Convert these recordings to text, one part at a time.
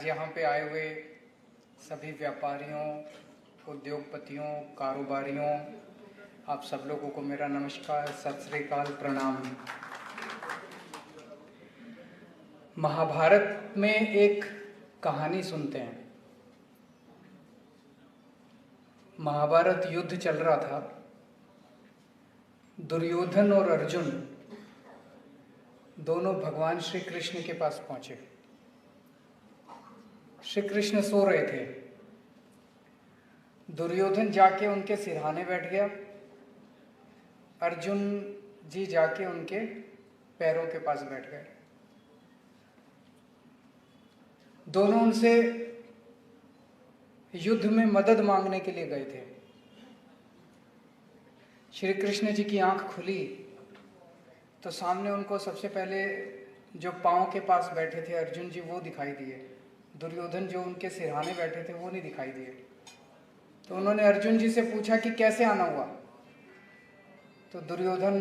आज यहाँ पे आए हुए सभी व्यापारियों, उद्योगपतियों, कारोबारियों, आप सब लोगों को मेरा नमस्कार, सत श्री अकाल, प्रणाम। महाभारत में एक कहानी सुनते हैं। महाभारत युद्ध चल रहा था। दुर्योधन और अर्जुन दोनों भगवान श्री कृष्ण के पास पहुंचे। श्री कृष्ण सो रहे थे। दुर्योधन जाके उनके सिरहाने बैठ गया। अर्जुन जी जाके उनके पैरों के पास बैठ गए। दोनों उनसे युद्ध में मदद मांगने के लिए गए थे। श्री कृष्ण जी की आंख खुली तो सामने उनको सबसे पहले जो पांव के पास बैठे थे अर्जुन जी वो दिखाई दिए। दुर्योधन जो उनके सिरहाने बैठे थे वो नहीं दिखाई दिए। तो उन्होंने अर्जुन जी से पूछा कि कैसे आना हुआ। तो दुर्योधन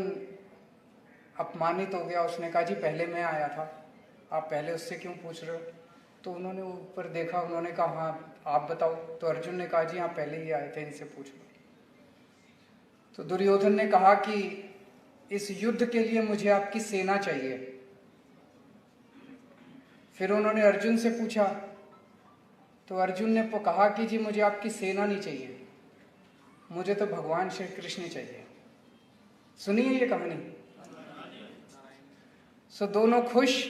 अपमानित हो गया। उसने कहा जी पहले मैं आया था, आप पहले उससे क्यों पूछ रहे हो। तो उन्होंने ऊपर देखा, उन्होंने कहा हाँ आप बताओ। तो अर्जुन ने कहा जी हाँ पहले ही आए थे, इनसे पूछ लो। तो दुर्योधन ने कहा कि इस युद्ध के लिए मुझे आपकी सेना चाहिए। फिर उन्होंने अर्जुन से पूछा तो अर्जुन ने कहा कि जी मुझे आपकी सेना नहीं चाहिए, मुझे तो भगवान श्री कृष्ण चाहिए। सुनिए ये कहानी। सो दोनों खुश।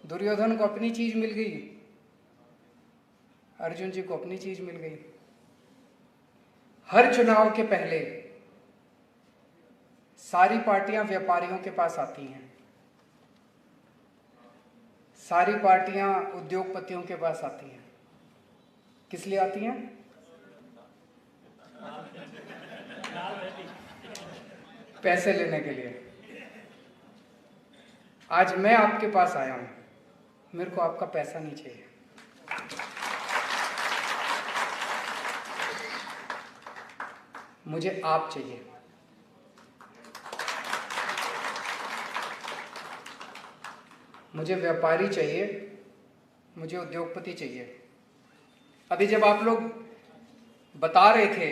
दुर्योधन को अपनी चीज मिल गई, अर्जुन जी को अपनी चीज मिल गई। हर चुनाव के पहले सारी पार्टियां व्यापारियों के पास आती हैं, सारी पार्टियां उद्योगपतियों के पास आती हैं। किस लिए आती हैं? पैसे लेने के लिए। आज मैं आपके पास आया हूं, मेरे को आपका पैसा नहीं चाहिए। मुझे आप चाहिए। मुझे व्यापारी चाहिए, मुझे उद्योगपति चाहिए। अभी जब आप लोग बता रहे थे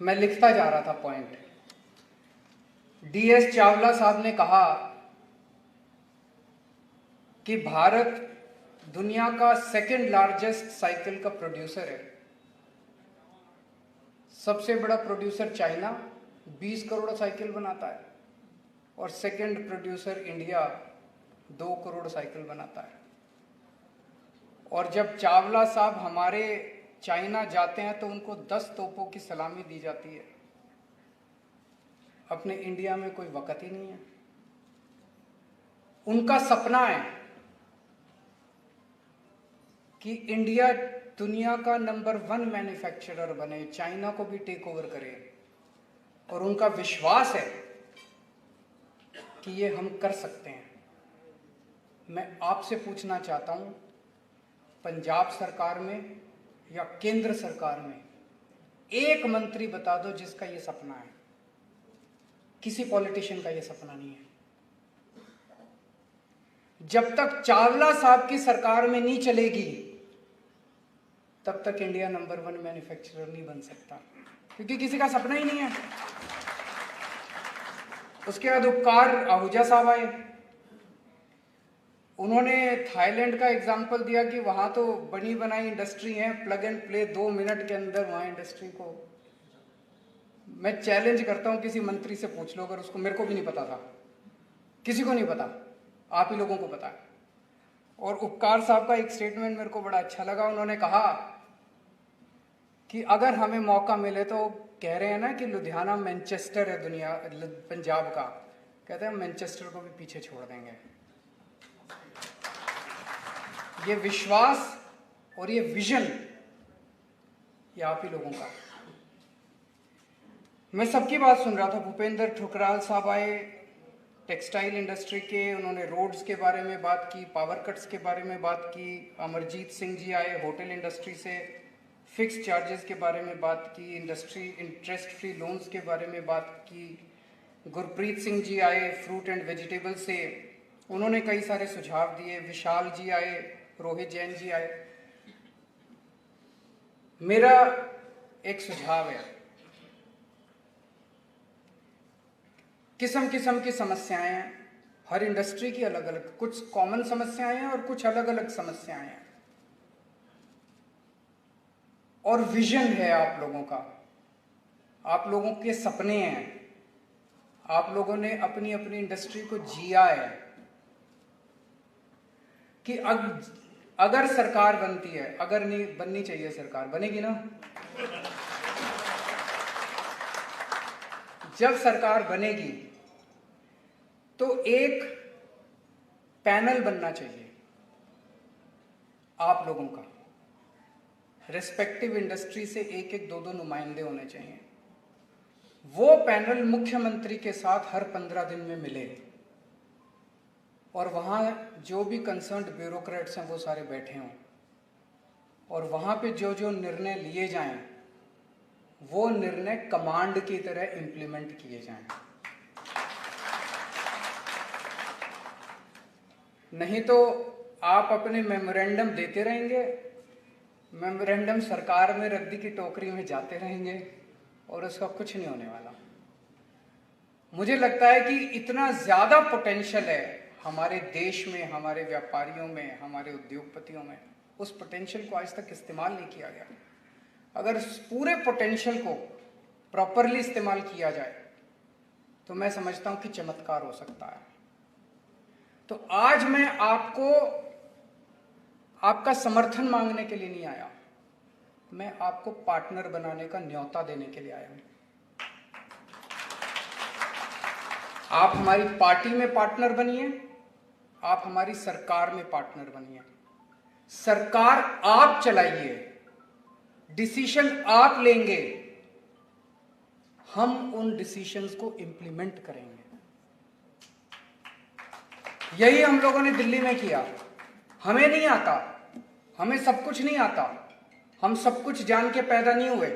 मैं लिखता जा रहा था पॉइंट। DS चावला साहब ने कहा कि भारत दुनिया का सेकंड लार्जेस्ट साइकिल का प्रोड्यूसर है। सबसे बड़ा प्रोड्यूसर चाइना 20 करोड़ साइकिल बनाता है और second producer India 2 crore cycle बनाता है। और जब चावला साहब हमारे चाइना जाते हैं तो उनको 10 तोपों की सलामी दी जाती है। अपने इंडिया में कोई वक़्त ही नहीं है। उनका सपना है कि इंडिया दुनिया का नंबर 1 मैन्युफैक्चरर बने, चाइना को भी टेक ओवर करे। और उनका विश्वास है कि ये हम कर सकते हैं। मैं आपसे पूछना चाहता हूं, पंजाब सरकार में या केंद्र सरकार में एक मंत्री बता दो जिसका ये सपना है। किसी पॉलिटिशियन का ये सपना नहीं है। जब तक चावला साहब की सरकार में नहीं चलेगी तब तक इंडिया नंबर 1 मैन्युफैक्चरर नहीं बन सकता, क्योंकि किसी का सपना ही नहीं है। उसके बाद उपकार आहूजा साहब आए। उन्होंने थाईलैंड का एग्जाम्पल दिया कि वहां तो बनी बनाई इंडस्ट्री है, प्लग एंड प्ले 2 मिनट के अंदर वहां इंडस्ट्री को। मैं चैलेंज करता हूं, किसी मंत्री से पूछ लो, अगर उसको, मेरे को भी नहीं पता था, किसी को नहीं पता, आप ही लोगों को पता है। और उपकार साहब का एक स्टेटमेंट मेरे को बड़ा अच्छा लगा। उन्होंने कहा कि अगर हमें मौका मिले तो, कह रहे हैं ना कि लुधियाना मैनचेस्टर है दुनिया पंजाब का, कहते हैं मैनचेस्टर को भी पीछे छोड़ देंगे। ये विश्वास और ये विजन ये आप ही लोगों का। मैं सबकी बात सुन रहा था। भूपेंद्र ठुकराल साहब आए टेक्सटाइल इंडस्ट्री के, उन्होंने रोड्स के बारे में बात की, पावर कट्स के बारे में बात की। अमरजीत सिंह जी आए होटल इंडस्ट्री से, फिक्स चार्जेस के बारे में बात की, इंडस्ट्री इंटरेस्ट फ्री लोन्स के बारे में बात की। गुरप्रीत सिंह जी आए फ्रूट एंड वेजिटेबल से, उन्होंने कई सारे सुझाव दिए। विशाल जी आए रोहित जैन जी आए। मेरा एक सुझाव है, किस्म किस्म की समस्याएं हैं, हर इंडस्ट्री की अलग अलग, कुछ कॉमन समस्याएं हैं और कुछ अलग अलग समस्याएं हैं, और विजन है आप लोगों का, आप लोगों के सपने हैं, आप लोगों ने अपनी अपनी इंडस्ट्री को जिया है कि अगर सरकार बनती है, अगर नहीं बननी चाहिए, सरकार बनेगी ना, जब सरकार बनेगी तो एक पैनल बनना चाहिए आप लोगों का, रेस्पेक्टिव इंडस्ट्री से एक एक दो दो नुमाइंदे होने चाहिए। वो पैनल मुख्यमंत्री के साथ हर 15 दिन में मिले और वहाँ जो भी कंसर्न्ड ब्यूरोक्रेट्स हैं वो सारे बैठे हों, और वहाँ पे जो जो निर्णय लिए जाएं वो निर्णय कमांड की तरह इंप्लीमेंट किए जाएं। नहीं तो आप अपने मेमोरेंडम देते रहेंगे, मेमोरेंडम सरकार में रद्दी की टोकरी में जाते रहेंगे और उसका कुछ नहीं होने वाला। मुझे लगता है कि इतना ज्यादा पोटेंशियल है हमारे देश में, हमारे व्यापारियों में, हमारे उद्योगपतियों में, उस पोटेंशियल को आज तक इस्तेमाल नहीं किया गया। अगर उस पूरे पोटेंशियल को प्रॉपरली इस्तेमाल किया जाए तो मैं समझता हूं कि चमत्कार हो सकता है। तो आज मैं आपको आपका समर्थन मांगने के लिए नहीं आया, मैं आपको पार्टनर बनाने का न्योता देने के लिए आया हूं। आप हमारी पार्टी में पार्टनर बनिए, आप हमारी सरकार में पार्टनर बनिए। सरकार आप चलाइए, डिसीजन आप लेंगे, हम उन डिसीजंस को इंप्लीमेंट करेंगे। यही हम लोगों ने दिल्ली में किया। हमें नहीं आता, हमें सब कुछ नहीं आता, हम सब कुछ जान के पैदा नहीं हुए।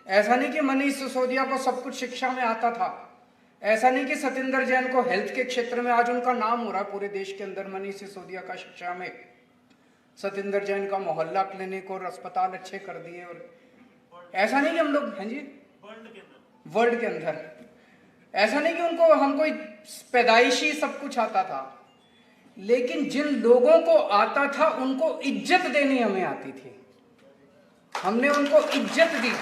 ऐसा नहीं कि मनीष सिसोदिया को सब कुछ शिक्षा में आता था, ऐसा नहीं कि सतिंदर जैन को हेल्थ के क्षेत्र में आज उनका नाम हो रहा है पूरे देश के अंदर, मनीष सिसोदिया का शिक्षा में, सतिंदर जैन का मोहल्ला क्लिनिक और अस्पताल अच्छे कर दिए। और ऐसा नहीं कि हम लोग, हाँ जी, वर्ल्ड के अंदर, ऐसा नहीं कि उनको हमको पैदाइशी सब कुछ आता था, लेकिन जिन लोगों को आता था उनको इज्जत देनी हमें आती थी। हमने उनको इज्जत दी,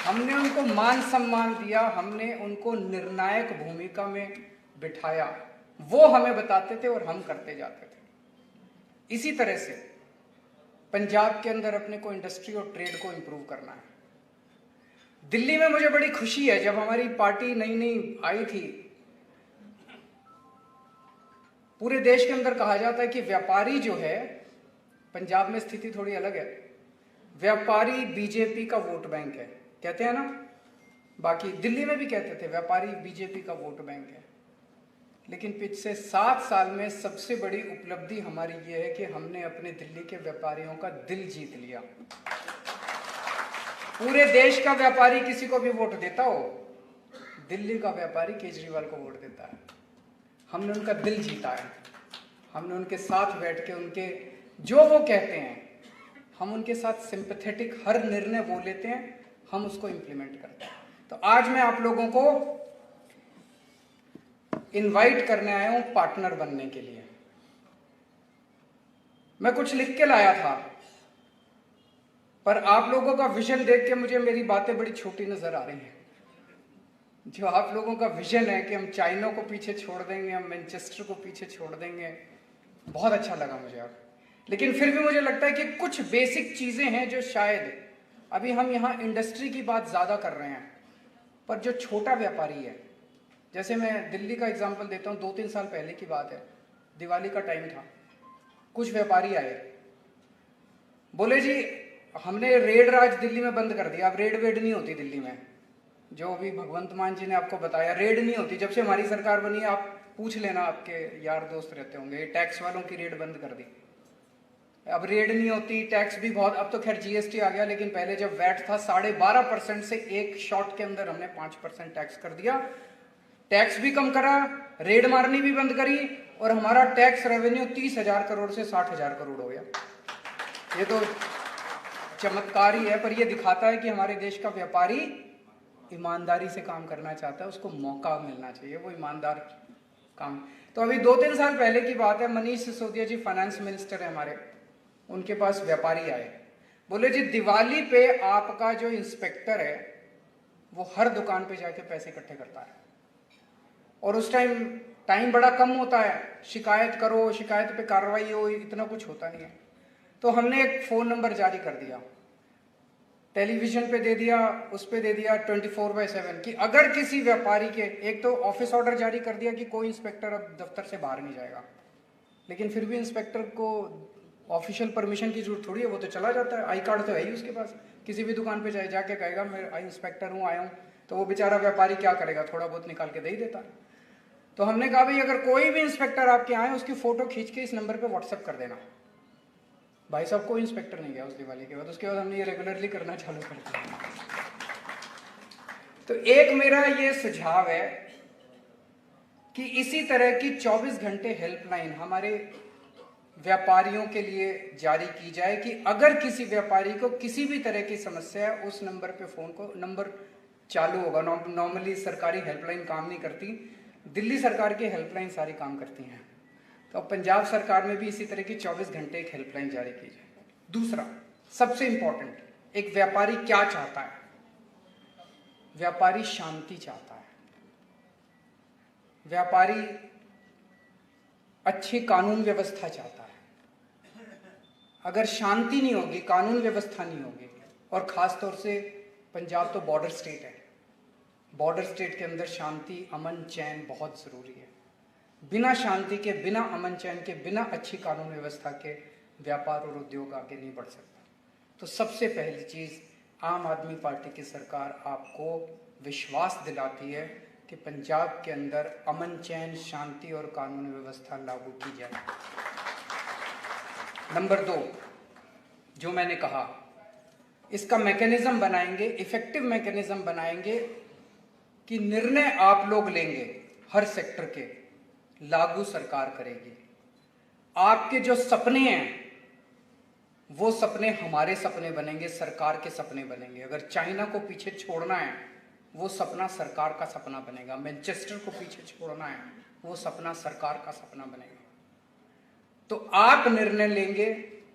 हमने उनको मान सम्मान दिया, हमने उनको निर्णायक भूमिका में बिठाया। वो हमें बताते थे और हम करते जाते थे। इसी तरह से पंजाब के अंदर अपने को इंडस्ट्री और ट्रेड को इंप्रूव करना है। दिल्ली में मुझे बड़ी खुशी है, जब हमारी पार्टी नई नई आई थी, पूरे देश के अंदर कहा जाता है कि व्यापारी जो है, पंजाब में स्थिति थोड़ी अलग है, व्यापारी बीजेपी का वोट बैंक है, कहते हैं ना, बाकी दिल्ली में भी कहते थे व्यापारी बीजेपी का वोट बैंक है। लेकिन पिछले 7 साल में सबसे बड़ी उपलब्धि हमारी ये है कि हमने अपने दिल्ली के व्यापारियों का दिल जीत लिया। पूरे देश का व्यापारी किसी को भी वोट देता हो, दिल्ली का व्यापारी केजरीवाल को वोट देता है। हमने उनका दिल जीता है, हमने उनके साथ बैठ के उनके जो वो कहते हैं, हम उनके साथ सिंपैथेटिक हर निर्णय वो लेते हैं, हम उसको इंप्लीमेंट करते हैं। तो आज मैं आप लोगों को इनवाइट करने आया हूं पार्टनर बनने के लिए। मैं कुछ लिख के लाया था, पर आप लोगों का विजन देख के मुझे मेरी बातें बड़ी छोटी नजर आ रही हैं। जो आप लोगों का विजन है कि हम चाइना को पीछे छोड़ देंगे, हम मैनचेस्टर को पीछे छोड़ देंगे, बहुत अच्छा लगा मुझे अब। लेकिन फिर भी मुझे लगता है कि कुछ बेसिक चीजें हैं जो शायद अभी हम यहाँ इंडस्ट्री की बात ज्यादा कर रहे हैं, पर जो छोटा व्यापारी है, जैसे मैं दिल्ली का एग्जांपल देता हूँ, 2-3 साल पहले की बात है, दिवाली का टाइम था, कुछ व्यापारी आए, बोले जी हमने रेड राज दिल्ली में बंद कर दिया, अब रेड वेड नहीं होती दिल्ली में। जो अभी भगवंत मान जी ने आपको बताया, रेड नहीं होती, जब से हमारी सरकार बनी है, आप पूछ लेना, आपके यार दोस्त रहते होंगे, टैक्स वालों की रेड बंद कर दी, अब रेड नहीं होती, टैक्स भी बहुत, अब तो खैर जीएसटी आ गया, लेकिन पहले जब वैट था 12.5% से एक शॉट के अंदर हमने 5% टैक्स कर दिया। टैक्स भी कम करा, रेड मारनी भी बंद करी, और हमारा टैक्स रेवेन्यू 30,000 करोड़ से 60,000 करोड़ हो गया। ये तो चमत्कार ही है, पर ये दिखाता है कि हमारे देश का व्यापारी ईमानदारी से काम करना चाहता है, उसको मौका मिलना चाहिए, वो ईमानदार काम। तो अभी 2-3 साल पहले की बात है, मनीष सिसोदिया जी फाइनेंस मिनिस्टर है हमारे, उनके पास व्यापारी आए, बोले जी दिवाली पे आपका जो इंस्पेक्टर है वो हर दुकान पे जाके पैसे इकट्ठे करता है, और उस टाइम बड़ा कम होता है, शिकायत करो, शिकायत पे कार्रवाई हो, इतना कुछ होता नहीं है। तो हमने एक फ़ोन नंबर जारी कर दिया, टेलीविज़न पे दे दिया, उस पे दे दिया 24/7 कि अगर किसी व्यापारी के, एक तो ऑफिस ऑर्डर जारी कर दिया कि कोई इंस्पेक्टर अब दफ्तर से बाहर नहीं जाएगा, लेकिन फिर भी इंस्पेक्टर को ऑफिशियल परमिशन की जरूरत थोड़ी है, वो तो चला जाता है, आई कार्ड तो है ही उसके पास, किसी भी दुकान पे जाके कहेगा मैं आई इंस्पेक्टर हूँ, आया हूँ, तो वो बेचारा व्यापारी क्या करेगा, थोड़ा बहुत निकाल के दे ही देता है। तो हमने कहा भाई अगर कोई भी इंस्पेक्टर आपके आए उसकी फोटो खींच के इस नंबर पे व्हाट्सएप कर देना। भाई साहब कोई इंस्पेक्टर नहीं गया उस दिवाली के बाद, उसके बाद हमने ये रेगुलरली करना चालू कर दिया। तो एक मेरा ये सुझाव है कि इसी तरह की 24 घंटे हेल्पलाइन हमारे व्यापारियों के लिए जारी की जाए कि अगर किसी व्यापारी को किसी भी तरह की समस्या है, उस नंबर पे फोन को, नंबर चालू होगा। नॉर्मली सरकारी हेल्पलाइन काम नहीं करती, दिल्ली सरकार की हेल्पलाइन सारी काम करती हैं, तो पंजाब सरकार में भी इसी तरह की 24 घंटे एक हेल्पलाइन जारी की जाए। दूसरा सबसे इंपॉर्टेंट, एक व्यापारी क्या चाहता है? व्यापारी शांति चाहता है, व्यापारी अच्छी कानून व्यवस्था चाहता है। अगर शांति नहीं होगी, कानून व्यवस्था नहीं होगी, और खास तौर से पंजाब तो बॉर्डर स्टेट है, बॉर्डर स्टेट के अंदर शांति, अमन, चैन बहुत जरूरी है। बिना शांति के, बिना अमन चैन के, बिना अच्छी कानून व्यवस्था के व्यापार और उद्योग आगे नहीं बढ़ सकता। तो सबसे पहली चीज, आम आदमी पार्टी की सरकार आपको विश्वास दिलाती है कि पंजाब के अंदर अमन चैन, शांति और कानून व्यवस्था लागू की जाए। नंबर 2, जो मैंने कहा, इसका मैकेनिज्म बनाएंगे, इफेक्टिव मैकेनिज्म बनाएंगे कि निर्णय आप लोग लेंगे हर सेक्टर के, लागू सरकार करेगी। आपके जो सपने हैं वो सपने हमारे सपने बनेंगे, सरकार के सपने बनेंगे। अगर चाइना को पीछे छोड़ना है, वो सपना सरकार का सपना बनेगा। मैनचेस्टर को पीछे छोड़ना है, वो सपना सरकार का सपना बनेगा। तो आप निर्णय लेंगे,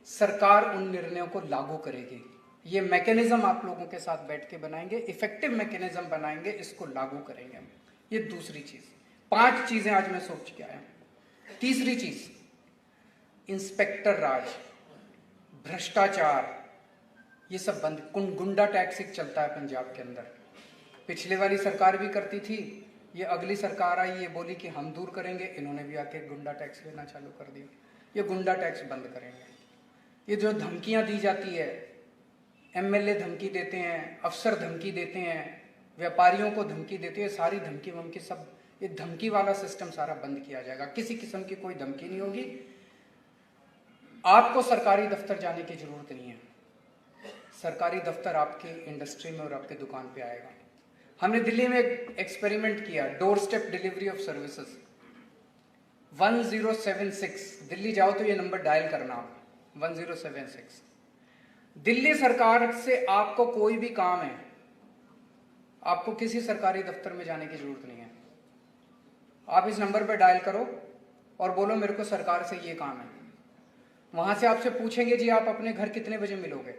सरकार उन निर्णयों को लागू करेगी। ये मैकेनिज्म आप लोगों के साथ बैठ के बनाएंगे, इफेक्टिव मैकेनिज्म बनाएंगे, इसको लागू करेंगे हम। ये दूसरी चीज। 5 चीजें आज मैं सोच के आया। तीसरी चीज, इंस्पेक्टर राज, भ्रष्टाचार, ये सब बंद। गुंडा टैक्स एक चलता है पंजाब के अंदर, पिछले वाली सरकार भी करती थी, ये अगली सरकार आई, ये बोली कि हम दूर करेंगे, इन्होंने भी आके गुंडा टैक्स लेना चालू कर दिया। ये गुंडा टैक्स बंद करेंगे। ये जो धमकियां दी जाती है, एमएलए धमकी देते हैं, अफसर धमकी देते हैं, व्यापारियों को धमकी देते हैं, सारी धमकी वमकी सब, ये धमकी वाला सिस्टम सारा बंद किया जाएगा। किसी किस्म की कोई धमकी नहीं होगी। आपको सरकारी दफ्तर जाने की जरूरत नहीं है, सरकारी दफ्तर आपके इंडस्ट्री में और आपके दुकान पे आएगा। हमने दिल्ली में एक एक्सपेरिमेंट किया, door step delivery of services. 1076, Delhi जाओ तो ये नंबर डायल करना आप, 1076। दिल्ली सरकार से आपको कोई भी काम है, आपको किसी सरकारी दफ्तर में जाने की जरूरत नहीं है। आप इस नंबर पर डायल करो और बोलो मेरे को सरकार से ये काम है। वहां से आपसे पूछेंगे जी आप अपने घर कितने बजे मिलोगे,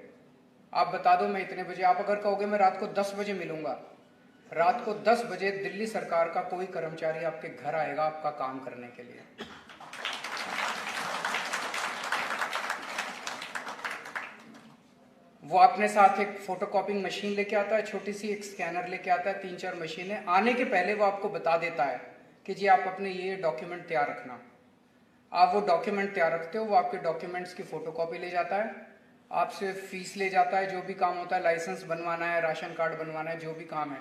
आप बता दो मैं इतने बजे। आप अगर कहोगे मैं रात को 10 बजे मिलूंगा, रात को 10 बजे दिल्ली सरकार का कोई कर्मचारी आपके घर आएगा आपका काम करने के लिए। वो अपने साथ एक फोटोकॉपिंग मशीन लेके आता है, छोटी सी एक स्कैनर लेके आता है, 3-4 मशीनें। आने के पहले वो आपको बता देता है कि जी आप अपने ये डॉक्यूमेंट तैयार रखना। आप वो डॉक्यूमेंट तैयार रखते हो, वो आपके डॉक्यूमेंट्स की फोटोकॉपी ले जाता है, आपसे फीस ले जाता है, जो भी काम होता है, लाइसेंस बनवाना है, राशन कार्ड बनवाना है, जो भी काम है,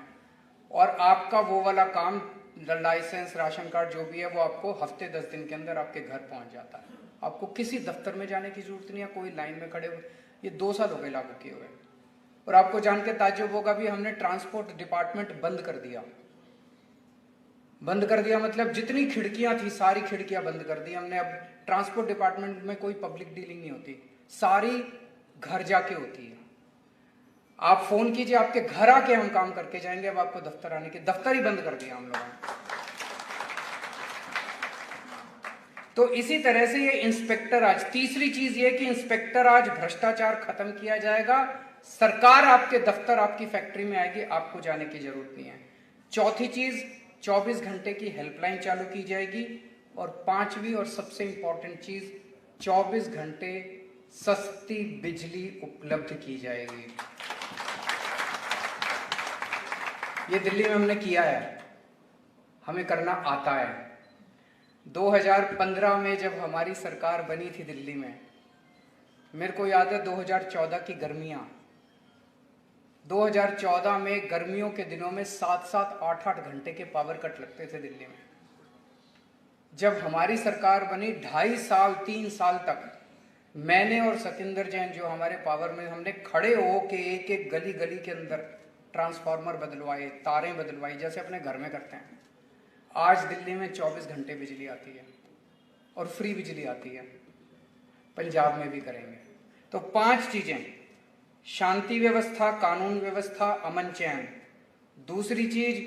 और आपका वो वाला काम, लाइसेंस, राशन कार्ड जो भी है, वो आपको हफ्ते 10 दिन के अंदर आपके घर पहुंच जाता है। आपको किसी दफ्तर में जाने की जरूरत नहीं है, कोई लाइन में खड़े हुए। ये 2 साल हो गए लागू किए हुए। और आपको जान के ताज्जुब होगा भी, हमने ट्रांसपोर्ट डिपार्टमेंट बंद कर दिया। बंद कर दिया मतलब जितनी खिड़कियां थी सारी खिड़कियां बंद कर दी हमने। अब ट्रांसपोर्ट डिपार्टमेंट में कोई पब्लिक डीलिंग नहीं होती, सारी घर जाके होती है। आप फोन कीजिए, आपके घर आके हम काम करके जाएंगे। अब आपको दफ्तर आने के, दफ्तर ही बंद कर दिया हम लोगों ने। तो इसी तरह से ये इंस्पेक्टर राज, तीसरी चीज ये कि इंस्पेक्टर राज भ्रष्टाचार खत्म किया जाएगा। सरकार आपके दफ्तर, आपकी फैक्ट्री में आएगी, आपको जाने की जरूरत नहीं है। चौथी चीज, 24 घंटे की हेल्पलाइन चालू की जाएगी। और पांचवी और सबसे इंपॉर्टेंट चीज, 24 घंटे सस्ती बिजली उपलब्ध की जाएगी। ये दिल्ली में हमने किया है, हमें करना आता है। 2015 में जब हमारी सरकार बनी थी दिल्ली में, मेरे को याद है 2014 की गर्मियां। 2014 में गर्मियों के दिनों में 7-7, 8-8 घंटे के पावर कट लगते थे दिल्ली में। जब हमारी सरकार बनी 2.5 साल 3 साल तक मैंने और सतिंदर जैन जो हमारे पावर में, हमने खड़े हो के एक एक गली गली के अंदर ट्रांसफार्मर बदलवाए, तारें बदलवाई, जैसे अपने घर में करते हैं। आज दिल्ली में 24 घंटे बिजली आती है और फ्री बिजली आती है। पंजाब में भी करेंगे। तो 5 चीजें, शांति व्यवस्था, कानून व्यवस्था, अमन चैन। दूसरी चीज,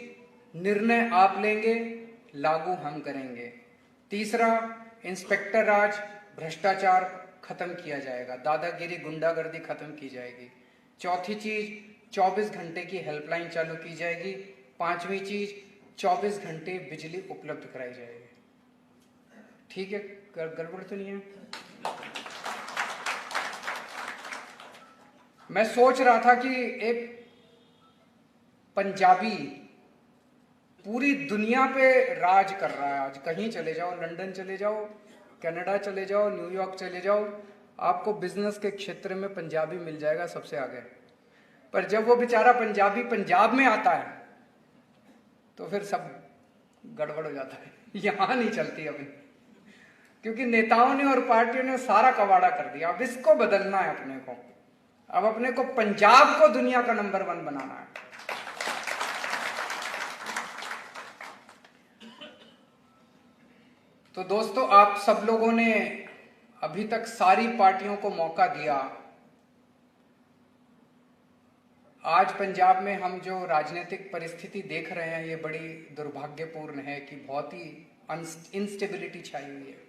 निर्णय आप लेंगे, लागू हम करेंगे। तीसरा, इंस्पेक्टर राज, भ्रष्टाचार खत्म किया जाएगा, दादागिरी गुंडागर्दी खत्म की जाएगी। चौथी चीज, 24 घंटे की हेल्पलाइन चालू की जाएगी। पांचवी चीज, 24 घंटे बिजली उपलब्ध कराई जाएगी। ठीक है, गड़बड़ तो नहीं है? मैं सोच रहा था कि एक पंजाबी पूरी दुनिया पे राज कर रहा है आज। कहीं चले जाओ, लंदन चले जाओ, कनाडा चले जाओ, न्यूयॉर्क चले जाओ, आपको बिजनेस के क्षेत्र में पंजाबी मिल जाएगा सबसे आगे। पर जब वो बेचारा पंजाबी पंजाब में आता है तो फिर सब गड़बड़ हो जाता है। यहां नहीं चलती अभी, क्योंकि नेताओं ने और पार्टियों ने सारा कबाड़ा कर दिया। अब इसको बदलना है अपने को। अब अपने को पंजाब को दुनिया का नंबर 1 बनाना है। तो दोस्तों, आप सब लोगों ने अभी तक सारी पार्टियों को मौका दिया। आज पंजाब में हम जो राजनीतिक परिस्थिति देख रहे हैं, ये बड़ी दुर्भाग्यपूर्ण है कि बहुत ही इंस्टेबिलिटी छाई हुई है।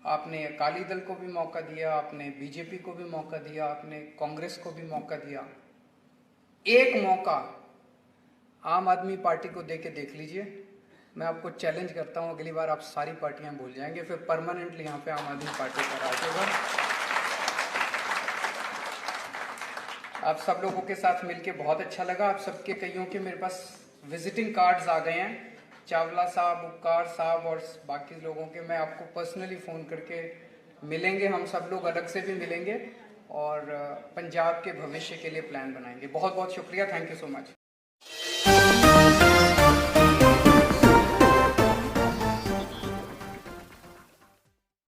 आपने अकाली दल को भी मौका दिया, आपने बीजेपी को भी मौका दिया, आपने कांग्रेस को भी मौका दिया। एक मौका आम आदमी पार्टी को देके देख लीजिए। मैं आपको चैलेंज करता हूं, अगली बार आप सारी पार्टियां भूल जाएंगे, फिर परमानेंटली यहाँ पे आम आदमी पार्टी का राज होगा। आप सब लोगों के साथ मिलके बहुत अच्छा लगा। आप सबके कईयों के मेरे पास विजिटिंग कार्ड्स आ गए हैं, चावला साहब, उपकार साहब और बाकी लोगों के। मैं आपको पर्सनली फ़ोन करके मिलेंगे, हम सब लोग अलग से भी मिलेंगे और पंजाब के भविष्य के लिए प्लान बनाएंगे। बहुत बहुत शुक्रिया, थैंक यू सो मच।